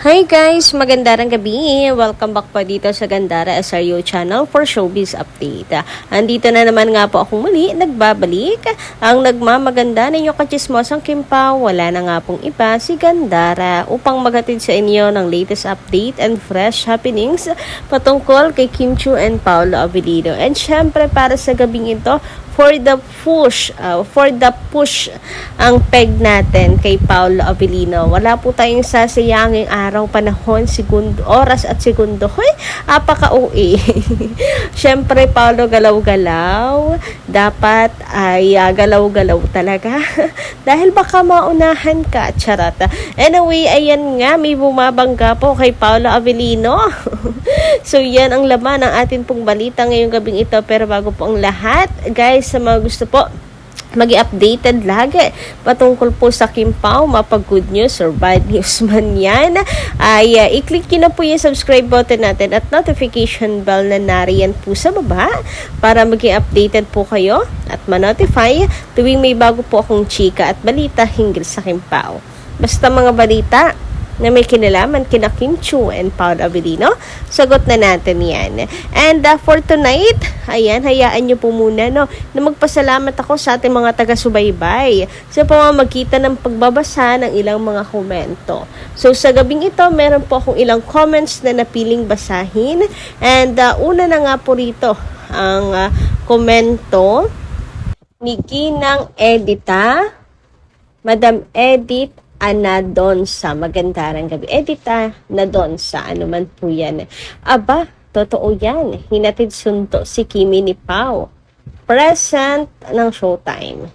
Hi guys! Magandang gabi! Welcome back pa dito sa Gandara SRU channel for showbiz update. Andito na naman nga po akong muli, nagbabalik. Ang nagmamaganda ninyo kachismosang Kimpa, wala na nga pong iba si Gandara upang maghatid sa inyo ng latest update and fresh happenings patungkol kay Kim Chiu and Paolo Avellino. And syempre para sa gabing ito, for the push ang peg natin kay Paolo Avellino. Wala po tayong sasayanging araw, panahon, segundo, oras at segundo. Hoy, apaka-OA. Syempre, Paolo, galaw-galaw. Dapat ay galaw-galaw talaga. Dahil baka maunahan ka. Charot. Anyway, ayan nga, may bumabangga po kay Paolo Avellino. So, yan ang laman ng atin pong balita ngayong gabing ito. Pero bago po ang lahat, guys, sa mga gusto po mag-updated lagi patungkol po sa Kim Pao, mapag-good news or bad news man yan, ay i-click nyo na po yung subscribe button natin at notification bell na nariyan po sa baba para maging updated po kayo at ma-notify tuwing may bago po akong chika at balita hinggil sa Kim Pao. Basta mga balita na may kinalaman kina Kim Chiu and Paolo Avellino, sagot na natin yan. And for tonight, ayan, hayaan nyo po muna na magpasalamat ako sa ating mga taga-subaybay sa pamamagitan ng pagbabasa ng ilang mga komento. So sa gabing ito, meron po akong ilang comments na napiling basahin. And una na nga po rito ang komento ni Ginang Edita, Madam Edith Anadonsa. Magandang gabi. Edita Nadonsa. Ano man po yan. Aba, totoo yan. Hinatid sunto si Kimi ni Pao. Present ng Showtime.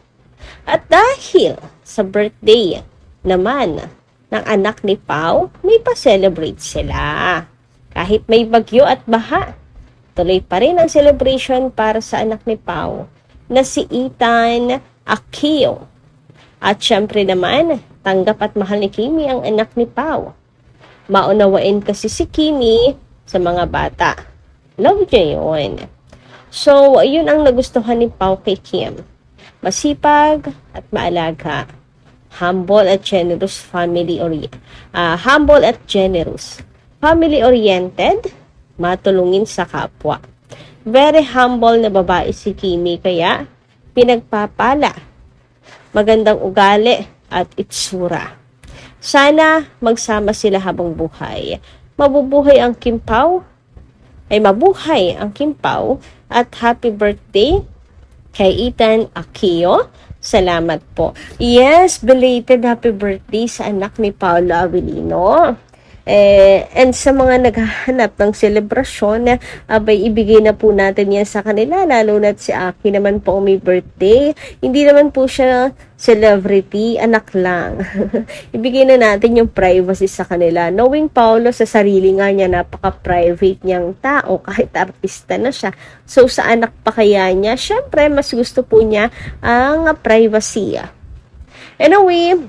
At dahil sa birthday naman ng anak ni Pao, may pa-celebrate sila. Kahit may bagyo at baha, tuloy pa rin ang celebration para sa anak ni Pao na si Ethan Aquino. At syempre naman, tanggap at mahal ni Kimi ang anak ni Pao. Maunawain kasi si Kimi sa mga bata. Love niya yun. So, yun ang nagustuhan ni Pao kay Kim. Masipag at maalaga. Humble at generous family-oriented, matulungin sa kapwa. Very humble na babae si Kimi, kaya pinagpapala. Magandang ugali at itsura. Sana magsama sila habang buhay. Mabubuhay ang Kim Pao. Mabuhay ang Kim Pao at happy birthday kay Ethan Aquino. Salamat po. Yes, belated happy birthday sa anak ni Paolo Avellino. And sa mga naghahanap ng selebrasyon, abay ibigay na po natin yan sa kanila, lalo na si Aki naman po may birthday. Hindi naman po siya celebrity, anak lang. Ibigay na natin yung privacy sa kanila. Knowing Paolo sa sarili nga niya, napaka-private niyang tao, kahit artista na siya. So sa anak pa kaya niya, syempre mas gusto po niya ang privacy. Anyway,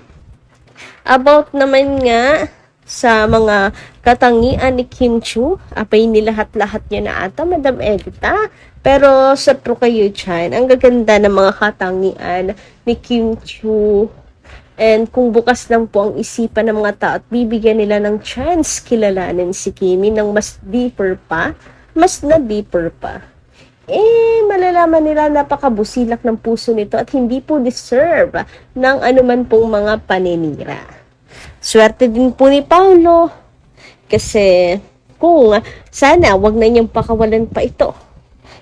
about naman nga sa mga katangian ni Kim Chiu, apay nilahat-lahat niya na ata, Madam Edita. Pero sa true kayo dyan, ang gaganda ng mga katangian ni Kim Chiu. And kung bukas lang po ang isipan ng mga tao at bibigyan nila ng chance kilalanin si Kimi ng mas deeper pa, malalaman nila napakabusilak ng puso nito at hindi po deserve ng anuman pong mga paninira. Swerte din po ni Paolo kasi kung sana wag na niyang pakawalan pa ito.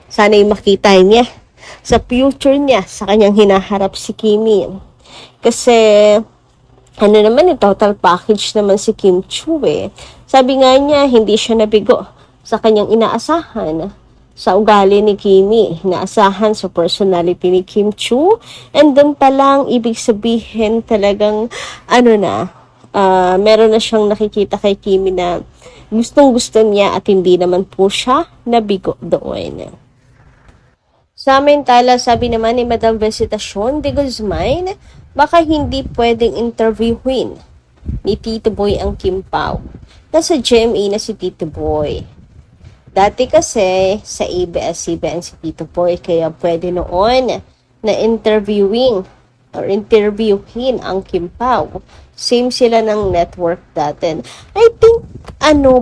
Sana'y makita niya sa future niya sa kanyang hinaharap si Kimi. Kasi ano naman total package naman si Kim Chiu Sabi nga niya hindi siya nabigo sa kanyang inaasahan sa ugali ni Kimi, inaasahan sa personality ni Kim Chiu. And doon pa lang ibig sabihin talagang meron na siyang nakikita kay Kimi na gustong-gusto niya at hindi naman po siya nabigo doon. Samantala, sabi naman ni Madam Visitacion de Guzman, baka hindi pwedeng interviewin ni Tito Boy ang Kim Pao. Nasa GMA na si Tito Boy. Dati kasi sa ABS-CBN si Tito Boy, kaya pwede noon na interviewin or interviewin ang Kim Pao. Same sila ng network natin. I think,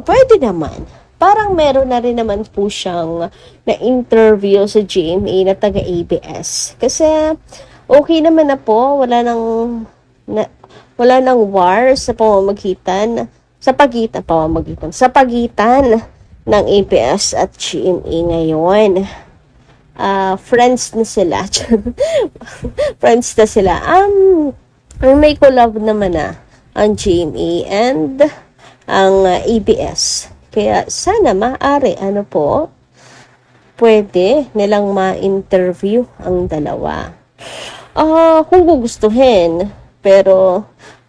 pwede naman. Parang meron na rin naman po siyang na-interview sa GMA na taga-ABS. Kasi, okay naman na po. Wala nang war sa pamamagitan ng ABS at GMA ngayon. Friends na sila. Friends na sila. May collab naman na ang GMA and ang ABS. Kaya sana maaari, pwede nilang ma-interview ang dalawa. Kung gugustuhin, pero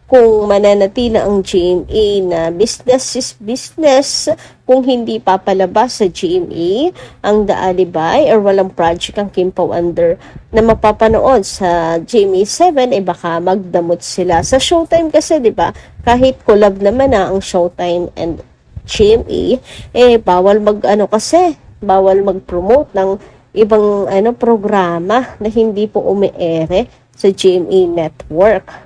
kung mananatila ang GMA na business is business, kung hindi papalabas sa GMA ang The Alibay or walang project ang Kim Pao under na mapapanood sa GMA 7, baka magdamot sila. Sa Showtime kasi, di ba, kahit collab naman na ang Showtime and GMA, bawal bawal mag-promote ng ibang programa na hindi po umi-ere sa GMA network.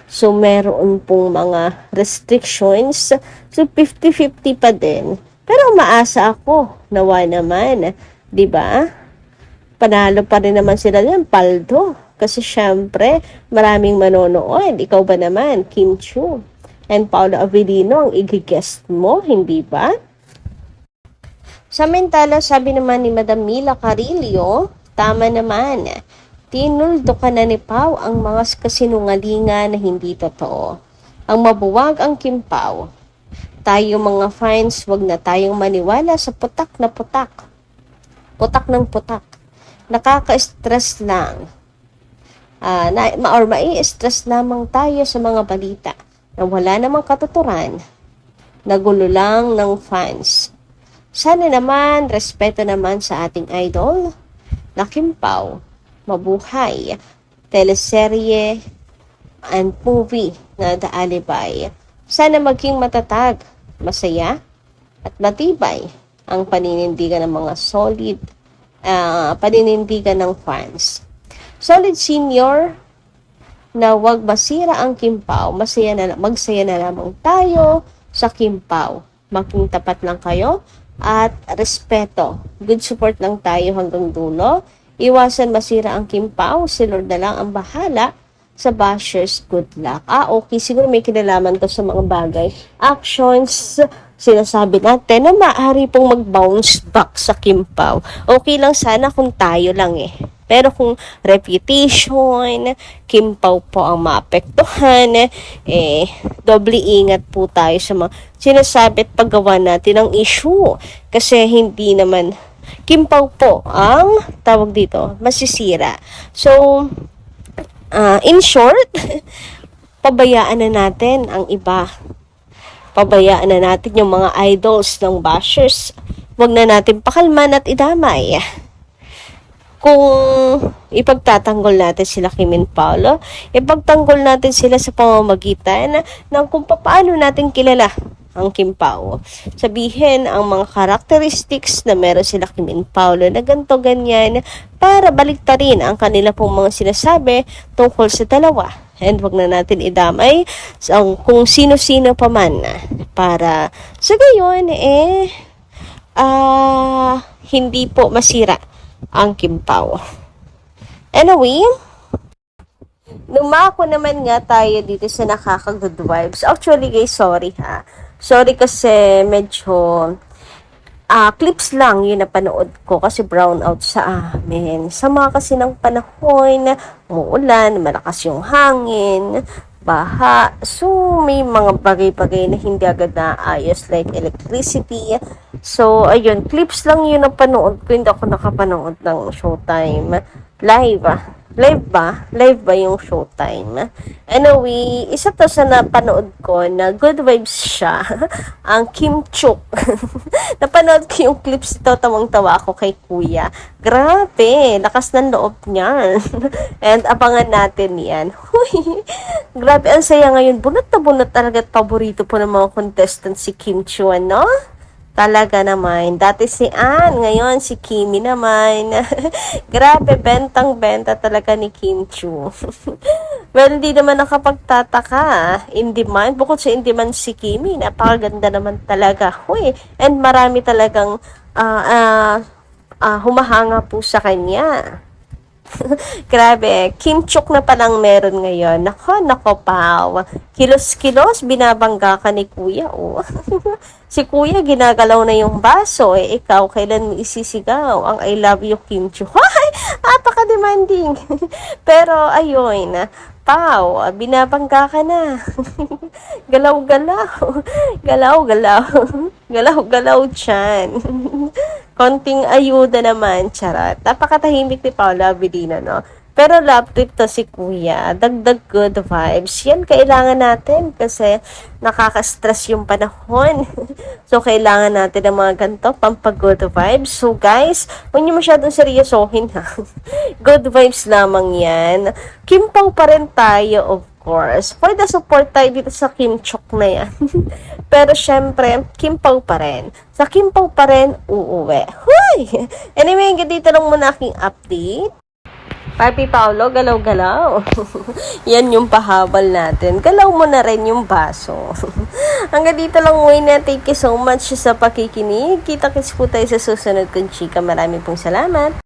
So, meron pong mga restrictions. So, 50-50 pa din. Pero umaasa ako, nawa naman. Diba? Panalo pa rin naman sila ng paldo. Kasi syempre, maraming manonood. Ikaw ba naman, Kim Chiu and Paolo Avellino ang i-guest mo, hindi ba? Samantala, sabi naman ni Madam Mila Carillo, tama naman. Tinuldo ka na ni Pao ang mga kasinungalingan na hindi totoo. Ang mabuwag ang Kim Pao. Tayo mga fans, wag na tayong maniwala sa putak na putak. Putak ng putak. Nakaka-stress lang. Mai-stress lamang tayo sa mga balita na wala namang katuturan. Nagulo lang ng fans. Sana naman, respeto naman sa ating idol na Kim Pao. Mabuhay, teleserye, and movie na The Alibay. Sana maging matatag, masaya, at matibay ang paninindigan ng mga solid, paninindigan ng fans. Solid senior na wag masira ang Kim Pao, magsaya na lamang tayo sa Kim Pao. Maging tapat lang kayo at respeto. Good support lang tayo hanggang dulo. Iwasan masira ang Kim Pao. Si Lord na lang ang bahala sa bashers. Good luck. Okay. Siguro may kinalaman to sa mga bagay. Actions, sinasabi natin na maaari pong mag-bounce back sa Kim Pao. Okay lang sana kung tayo lang Pero kung reputation, Kim Pao po ang maapektuhan, doble ingat po tayo sa mga sinasabi at paggawa natin ng issue. Kasi hindi naman Kim Pao po ang tawag dito, masisira. So, in short, pabayaan na natin ang iba. Pabayaan na natin yung mga idols ng bashers. Huwag na natin pakalman at idamay. Kung ipagtatanggol natin sila Kim and Paolo, ipagtanggol natin sila sa pamamagitan ng kung paano natin kilala ang Kim Pao. Sabihin ang mga characteristics na meron sila Kim and Paolo na ganito ganyan para baliktarin ang kanila pong mga sinasabi tungkol sa dalawa. And wag na natin idamay kung sino-sino pa man para sa gayon hindi po masira ang Kim Pao. Anyway, lumako naman nga tayo dito sa nakaka-good vibes. Actually guys, sorry kasi medyo clips lang yung napanood ko kasi brown out sa amin. Sama kasi ng panahon, umuulan, malakas yung hangin, baha. So, may mga bagay-bagay na hindi agad naayos like electricity. So, ayun, clips lang yun napanood ko. Hindi ako nakapanood ng Showtime live. Live ba yung Showtime? Anyway, isa to sa napanood ko na good vibes siya. Ang Kim Chuk. Napanood ko yung clips ito, tawang-tawa ako kay Kuya. Grabe, lakas ng loob niya. And abangan natin yan. Grabe, ang saya ngayon. Bunot na bunot talaga at paborito po ng mga contestants si Kim Chu, no? Talaga naman. Dati si Ann, ngayon si Kimi naman. Grabe, bentang-benta talaga ni Kim Chu. Well, hindi naman nakapagtataka. In demand, bukod sa in demand si Kimi, napakaganda naman talaga. Huy, and marami talagang humahanga po sa kanya. Grabe, Kim Chuk na palang meron ngayon. Nako, pao. Kilos-kilos, binabangga ka ni Kuya, oh. Si Kuya, ginagalaw na yung baso. Ikaw, kailan mo isisigaw ang I love you, Kim Chuk? Ay, apaka-demanding. Pero, ayun, pao, binabangga ka na. Galaw-galaw. Galaw-galaw. Galaw-galaw dyan. Konting ayuda naman, charot. Napakatahimik ni Paula Abilino, no? Pero love trip to si Kuya. Dagdag good vibes. Yan kailangan natin kasi nakaka-stress yung panahon. So, kailangan natin ng mga ganito, pampag-good vibes. So, guys, huwag niyo masyadong seryosohin, ha? Good vibes lamang yan. Kimpaw pa rin tayo, of course. For the support tayo dito sa Kim Chok na yan. Pero syempre, Kimpaw pa rin. Sa Kimpaw pa rin, uuwi. Huy! Anyway, hanggang dito lang muna aking update. Papi Paolo, galaw-galaw. Yan yung pahabol natin. Galaw mo na rin yung baso. Hanggang dito lang muna. Thank you so much sa pakikinig. Kita-kits po tayo sa susunod kong chika. Maraming pong salamat.